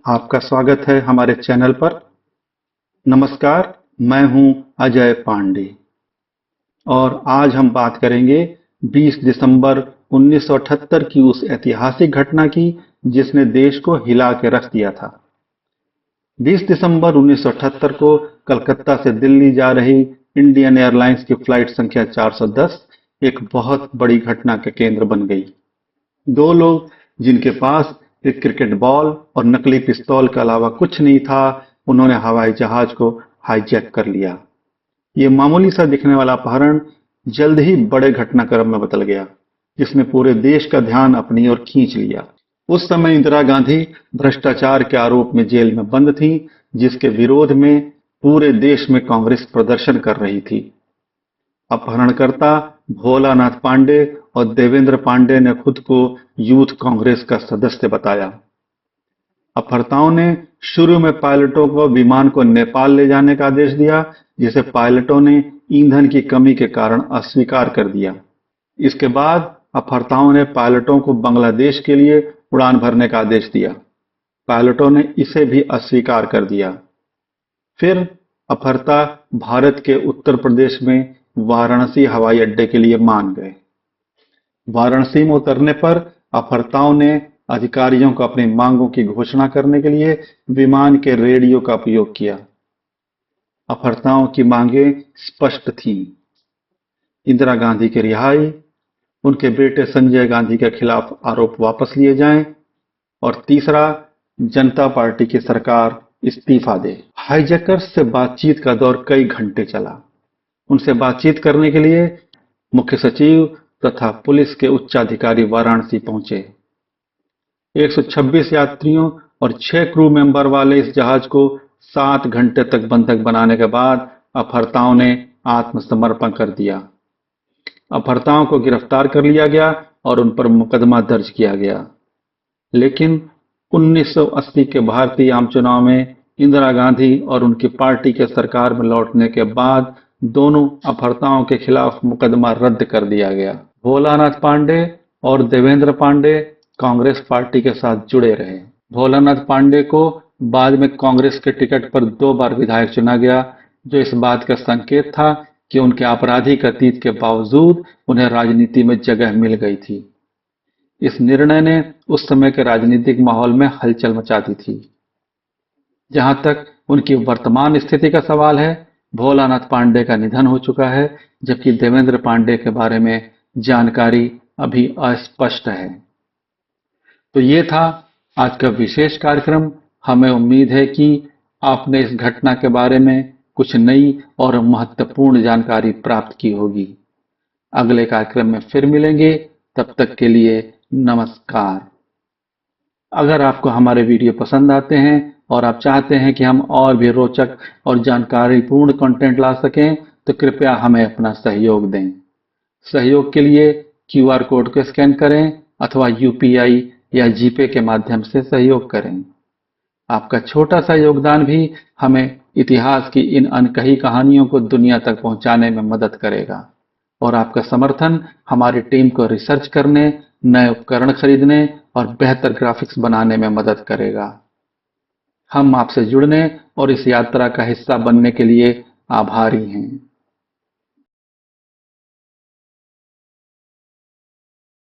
आपका स्वागत है हमारे चैनल पर। नमस्कार, मैं हूं अजय पांडे और आज हम बात करेंगे 20 दिसंबर 1978 की उस ऐतिहासिक घटना की जिसने देश को हिला के रख दिया था। 20 दिसंबर 1978 को कलकत्ता से दिल्ली जा रही इंडियन एयरलाइंस की फ्लाइट संख्या 410 एक बहुत बड़ी घटना का केंद्र बन गई। दो लोग जिनके पास एक क्रिकेट बॉल और नकली पिस्तौल के अलावा कुछ नहीं था, उन्होंने हवाई जहाज को हाईजैक कर लिया। ये मामूली सा दिखने वाला अपहरण जल्द ही बड़े घटनाक्रम में बदल गया, जिसने पूरे देश का ध्यान अपनी ओर खींच लिया। उस समय इंदिरा गांधी भ्रष्टाचार के आरोप में जेल में बंद थी, जिसके विरोध में पूरे देश में कांग्रेस प्रदर्शन कर रही थी। अपहरणकर्ता भोलानाथ पांडे और देवेंद्र पांडे ने खुद को यूथ कांग्रेस का सदस्य बताया। अपहर्ताओं ने शुरू में पायलटों को विमान को नेपाल ले जाने का आदेश दिया, जिसे पायलटों ने ईंधन की कमी के कारण अस्वीकार कर दिया। इसके बाद अपहर्ताओं ने पायलटों को बांग्लादेश के लिए उड़ान भरने का आदेश दिया। पायलटों ने इसे भी अस्वीकार कर दिया। फिर अपहर्ता भारत के उत्तर प्रदेश में वाराणसी हवाई अड्डे के लिए मान गए। वाराणसी में उतरने पर अपहर्ताओं ने अधिकारियों को अपनी मांगों की घोषणा करने के लिए विमान के रेडियो का उपयोग किया। अपहर्ताओं की मांगें स्पष्ट थीं। इंदिरा गांधी की रिहाई, उनके बेटे संजय गांधी के खिलाफ आरोप वापस लिए जाएं और तीसरा, जनता पार्टी की सरकार इस्तीफा दे। हाईजैकर्स से बातचीत का दौर कई घंटे चला। उनसे बातचीत करने के लिए मुख्य सचिव तथा पुलिस के उच्चाधिकारी वाराणसी पहुंचे। 126 यात्रियों और 6 क्रू मेंबर वाले इस जहाज को 7 घंटे तक बंधक बनाने के बाद अपहर्ताओं ने आत्मसमर्पण कर दिया। अपहर्ताओं को गिरफ्तार कर लिया गया और उन पर मुकदमा दर्ज किया गया। लेकिन 1980 के भारतीय आम चुनाव में इंदिरा गांधी और उनकी पार्टी के सरकार में लौटने के बाद दोनों अपहर्ताओं के खिलाफ मुकदमा रद्द कर दिया गया। भोलानाथ पांडे और देवेंद्र पांडे कांग्रेस पार्टी के साथ जुड़े रहे। भोलानाथ पांडे को बाद में कांग्रेस के टिकट पर 2 बार विधायक चुना गया, जो इस बात का संकेत था कि उनके आपराधिक अतीत के बावजूद उन्हें राजनीति में जगह मिल गई थी। इस निर्णय ने उस समय के राजनीतिक माहौल में हलचल मचा दी थी। जहां तक उनकी वर्तमान स्थिति का सवाल है, भोलानाथ पांडे का निधन हो चुका है, जबकि देवेंद्र पांडे के बारे में जानकारी अभी अस्पष्ट है। तो ये था आज का विशेष कार्यक्रम। हमें उम्मीद है कि आपने इस घटना के बारे में कुछ नई और महत्वपूर्ण जानकारी प्राप्त की होगी। अगले कार्यक्रम में फिर मिलेंगे, तब तक के लिए नमस्कार। अगर आपको हमारे वीडियो पसंद आते हैं और आप चाहते हैं कि हम और भी रोचक और जानकारीपूर्ण कंटेंट ला सकें, तो कृपया हमें अपना सहयोग दें। सहयोग के लिए क्यूआर कोड को स्कैन करें अथवा यूपीआई या जीपे के माध्यम से सहयोग करें। आपका छोटा सा योगदान भी हमें इतिहास की इन अनकही कहानियों को दुनिया तक पहुंचाने में मदद करेगा और आपका समर्थन हमारी टीम को रिसर्च करने, नए उपकरण खरीदने और बेहतर ग्राफिक्स बनाने में मदद करेगा। हम आपसे जुड़ने और इस यात्रा का हिस्सा बनने के लिए आभारी हैं।